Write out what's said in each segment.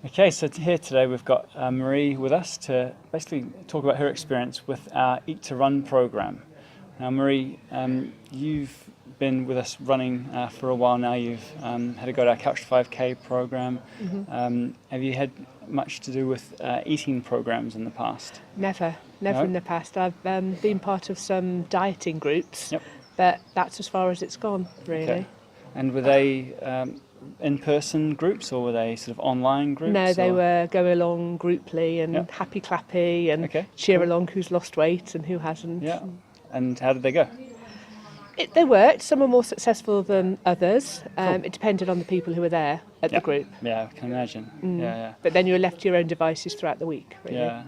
Okay, so here today we've got Marie with us to basically talk about her experience with our Eat to Run program. Now, Marie, you've been with us running for a while now. You've had to go to our Couch to 5K program. Mm-hmm. Have you had much to do with eating programs in the past? Never No? in the past. I've been part of some dieting groups, Yep. but that's as far as it's gone, really. Okay. And were they in-person groups or were they sort of online groups? No, they or? were go along grouply and Yep. happy clappy and Okay, cheer cool. along who's lost weight and who hasn't. Yeah. And how did they go? They worked. Some were more successful than others. Cool. It depended on the people who were there at the group. Yeah, I can imagine. Yeah. But then you were left to your own devices throughout the week, really. Yeah.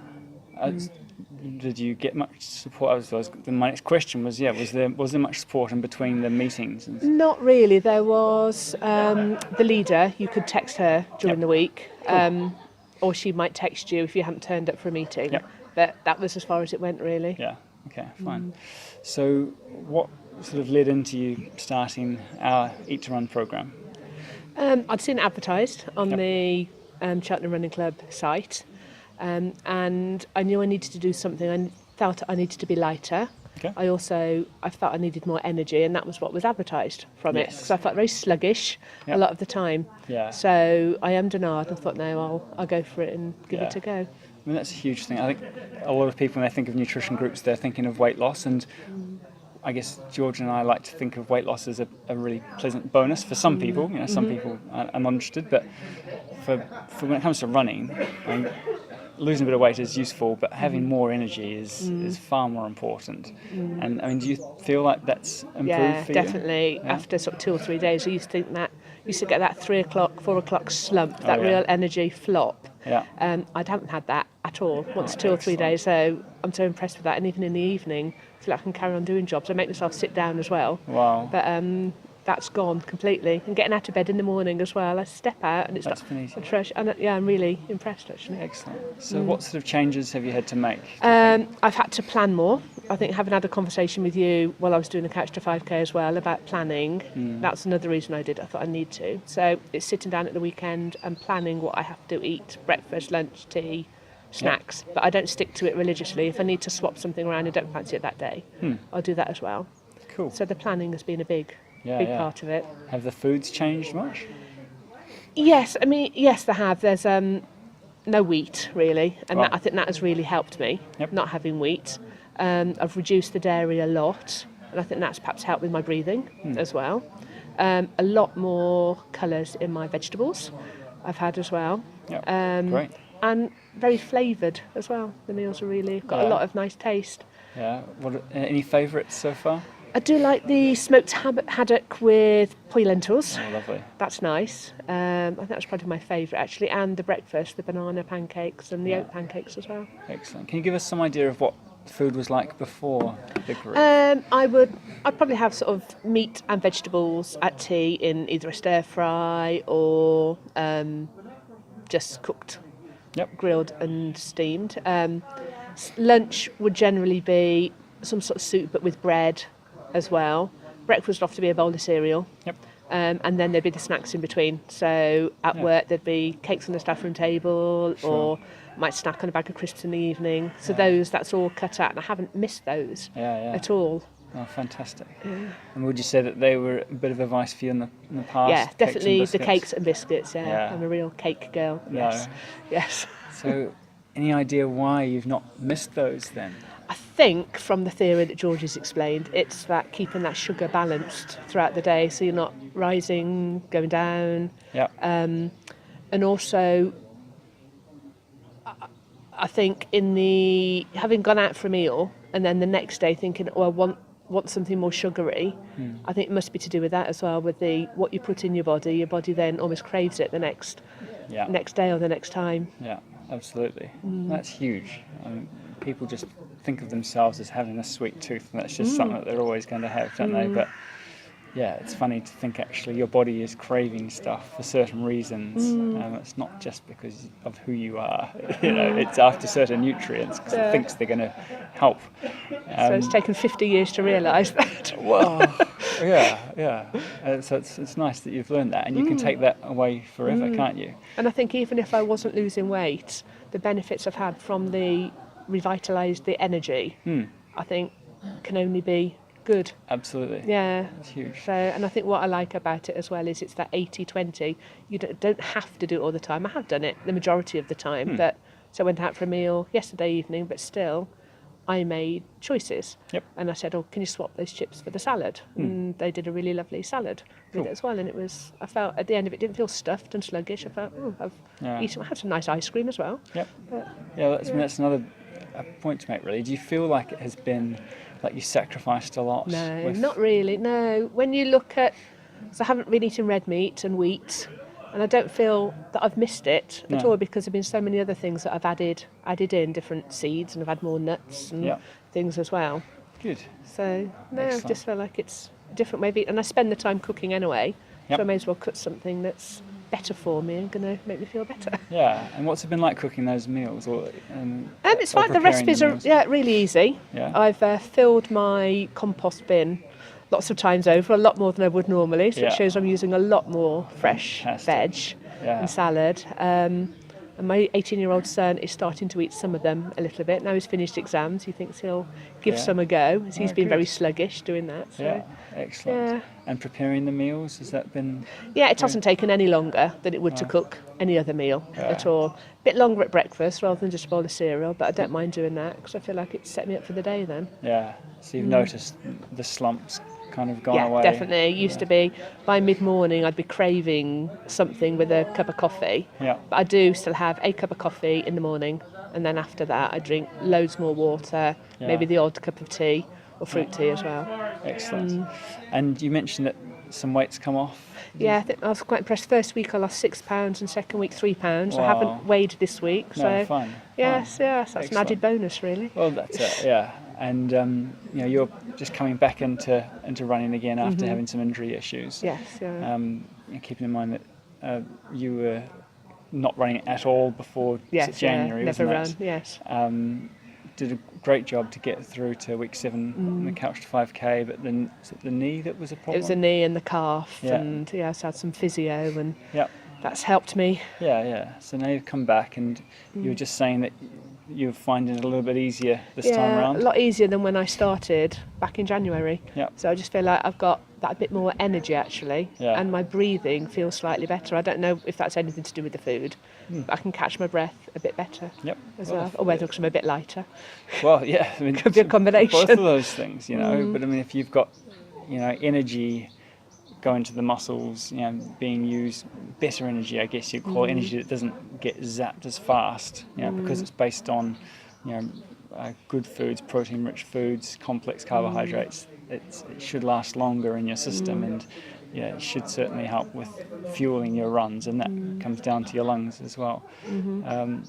Did you get much support? My next question was, was there much support in between the meetings? Not really. There was the leader. You could text her during the week, or she might text you if you hadn't turned up for a meeting. Yep. But that was as far as it went, really. Yeah. Okay. Fine. So, what sort of led into you starting our Eat to Run program? I'd seen it advertised on the Cheltenham Running Club site, and I knew I needed to do something. I felt I needed to be lighter. Okay. I felt I needed more energy, and that was what was advertised from it. Yes. So I felt very sluggish a lot of the time. Yeah. So I ummed and ahed and thought, no, I'll go for it and give it a go. I mean, that's a huge thing. I think a lot of people, when they think of nutrition groups, they're thinking of weight loss, and I guess George and I like to think of weight loss as a really pleasant bonus for some people. You know, some people are not interested, but for when it comes to running, I mean, losing a bit of weight is useful, but having more energy is far more important. And I mean, do you feel like that's improved for you? Definitely. Yeah? After sort of 2 or 3 days, I used to get that 3 o'clock, 4 o'clock slump, that real energy flop. Yeah. I haven't had that at all once 2 or 3 excellent. days, so I'm so impressed with that. And even in the evening, I feel like I can carry on doing jobs. I make myself sit down as well. Wow. But that's gone completely. And getting out of bed in the morning as well, I step out and it's That's been easy. fresh. And I'm really impressed, actually. Excellent. So what sort of changes have you had to make? I've had to plan more. I think having had a conversation with you while I was doing the Couch to 5K as well about planning, that's another reason I did. I thought I need to. So it's sitting down at the weekend and planning what I have to eat, breakfast, lunch, tea, snacks. But I don't stick to it religiously. If I need to swap something around and don't fancy it that day, I'll do that as well. Cool. So the planning has been a big part of it. Have the foods changed much? Yes, I mean, yes, they have. There's no wheat, really, and Right. I think that has really helped me, Yep. not having wheat. I've reduced the dairy a lot, and I think that's perhaps helped with my breathing as well. A lot more colours in my vegetables I've had as well. Yeah. Great. And very flavoured as well. The meals are really got a lot of nice taste. Yeah. Any favourites so far? I do like the smoked haddock with poi lentils. Oh, lovely. That's nice. I think that's probably my favourite, actually. And the breakfast, the banana pancakes and the oat pancakes as well. Excellent. Can you give us some idea of what food was like before the group? I'd probably have sort of meat and vegetables at tea in either a stir fry or just cooked, grilled and steamed. Lunch would generally be some sort of soup, but with bread as well. Breakfast would often be a bowl of cereal. Yep. And then there'd be the snacks in between. So at work there'd be cakes on the staff room table, or might snack on a bag of crisps in the evening. So that's all cut out, and I haven't missed those at all. Oh, fantastic. And would you say that they were a bit of advice for you in the past? Yeah, definitely the cakes and biscuits. Yeah. I'm a real cake girl. Yes. So, any idea why you've not missed those then? I think from the theory that George has explained, it's that keeping that sugar balanced throughout the day, so you're not rising, going down. Yeah. And also, I think having gone out for a meal and then the next day thinking, I want something more sugary, I think it must be to do with that as well, with what you put in your body then almost craves it the next day or the next time. Yeah, absolutely. That's huge. People just think of themselves as having a sweet tooth, and that's just something that they're always going to have, don't they? But yeah, it's funny to think actually your body is craving stuff for certain reasons. It's not just because of who you are. It's after certain nutrients because it thinks they're going to help. So it's taken 50 years to realise that. Well, So it's nice that you've learned that, and you can take that away forever, can't you? And I think even if I wasn't losing weight, the benefits I've had from the revitalised the energy, I think can only be good. Absolutely. Yeah. It's huge. So, and I think what I like about it as well is it's that 80-20. You don't have to do it all the time. I have done it the majority of the time, but so I went out for a meal yesterday evening, but still I made choices. Yep. And I said, oh, can you swap those chips for the salad? And they did a really lovely salad with it as well. And it was, I felt at the end of it, didn't feel stuffed and sluggish. I felt, I've eaten, I had some nice ice cream as well. Yep. That's another point to make, really. Do you feel like it has been, like you sacrificed a lot? No, not really, no. When you look at, so I haven't been eating red meat and wheat, and I don't feel that I've missed it at all because there have been so many other things that I've added in, different seeds, and I've had more nuts and things as well. Good. So, no, Excellent. I just feel like it's a different way of eating. And I spend the time cooking anyway, Yep. so I may as well cook something that's better for me and going to make me feel better. Yeah, and what's it been like cooking those meals? It's fine. The recipes are really easy. Yeah. I've filled my compost bin lots of times over, a lot more than I would normally, so it shows I'm using a lot more fresh veg and salad. And my 18-year-old son is starting to eat some of them a little bit. Now he's finished exams, he thinks he'll give some a go, as he's been very sluggish doing that. So. Yeah, excellent. And preparing the meals, has that been... Yeah, it hasn't taken any longer than it would to cook any other meal at all. A bit longer at breakfast rather than just a bowl of cereal, but I don't mind doing that because I feel like it's set me up for the day then. Yeah, so you've noticed the slumps kind of gone away. Yeah, definitely. It used to be, by mid-morning, I'd be craving something with a cup of coffee. Yeah. But I do still have a cup of coffee in the morning, and then after that I drink loads more water, maybe the odd cup of tea or fruit tea as well. Excellent. And you mentioned that some weight's come off. Yeah, I think I was quite impressed. First week I lost £6 and second week £3. Wow. I haven't weighed this week. No, So fine. yes, so that's an added bonus really. Well, that's it, yeah. And you're just coming back into running again after having some injury issues. Yes, yeah. Keeping in mind that you were not running at all before January, never wasn't run, it? yes. Did a great job to get through to week 7 on the couch to 5k, but then was it the knee that was a problem? It was the knee and the calf, Yeah. and so I had some physio, and Yep. that's helped me. Yeah. So now you've come back, and you were just saying that you're finding it a little bit easier this time Yeah, around. a lot easier than when I started back in January. Yep. So I just feel like I've got that bit more energy actually, Yeah. and my breathing feels slightly better. I don't know if that's anything to do with the food, but I can catch my breath a bit better Yep. as well, or whether because I'm a bit lighter. Well, yeah. I mean, Could be a combination. Both of those things, But I mean, if you've got, energy going to the muscles, being used, better energy, I guess you'd call it, energy that doesn't get zapped as fast, because it's based on, good foods, protein-rich foods, complex carbohydrates. It should last longer in your system, and it should certainly help with fueling your runs, and that comes down to your lungs as well. It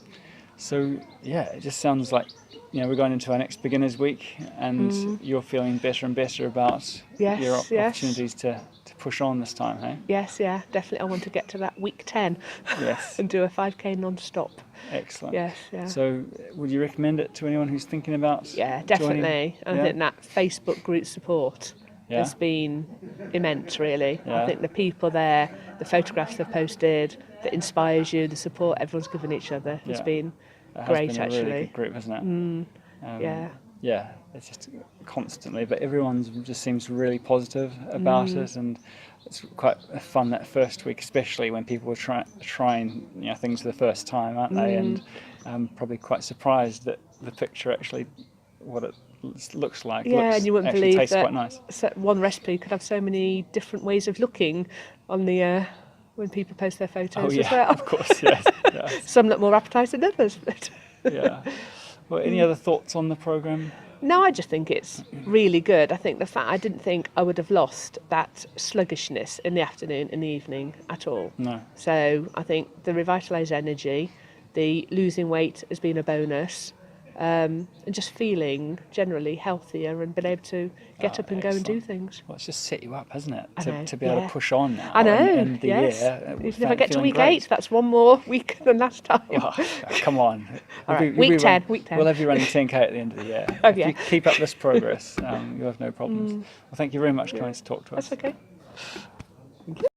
just sounds like we're going into our next beginners week, and you're feeling better and better about your opportunities to push on this time, hey? Yes, yeah, definitely. I want to get to that week 10 Yes. and do a 5k non-stop. Excellent. Yes, yeah. So would you recommend it to anyone who's thinking about Yeah, definitely. joining? I think that Facebook group support Yeah. has been immense, really. Yeah. I think the people there, the photographs they've posted, that inspires you, the support everyone's given each other has Yeah. been It has great, been a actually. really good group, hasn't it? Yeah. Yeah, it's just constantly, but everyone just seems really positive about it, and it's quite fun that first week, especially when people are trying things for the first time, aren't they? And probably quite surprised that the picture actually, what it looks like, Yeah, and you wouldn't actually believe tastes that quite nice. one recipe could have so many different ways of looking on the when people post their photos as well. Of course, yes. Yes. Some look more appetising than others. But Yeah. Well, any other thoughts on the programme? no, I just think it's really good. I think the fact I didn't think I would have lost that sluggishness in the afternoon and the evening at all. No. So I think the revitalised energy, the losing weight has been a bonus. and just feeling generally healthier and being able to get up and go and do Excellent. things. Well, it's just set you up, hasn't it? I know, To be able yeah. to push on now. I know, And the yes. year. Even if I get to feeling week great. 8, that's one more week than last time. Oh, come on. All right, You'll week be 10, week 10. We'll have you running 10k at the end of the year. Oh, If yeah. you keep up this progress, you'll have no problems. Well, thank you very much for coming to talk to us. That's okay.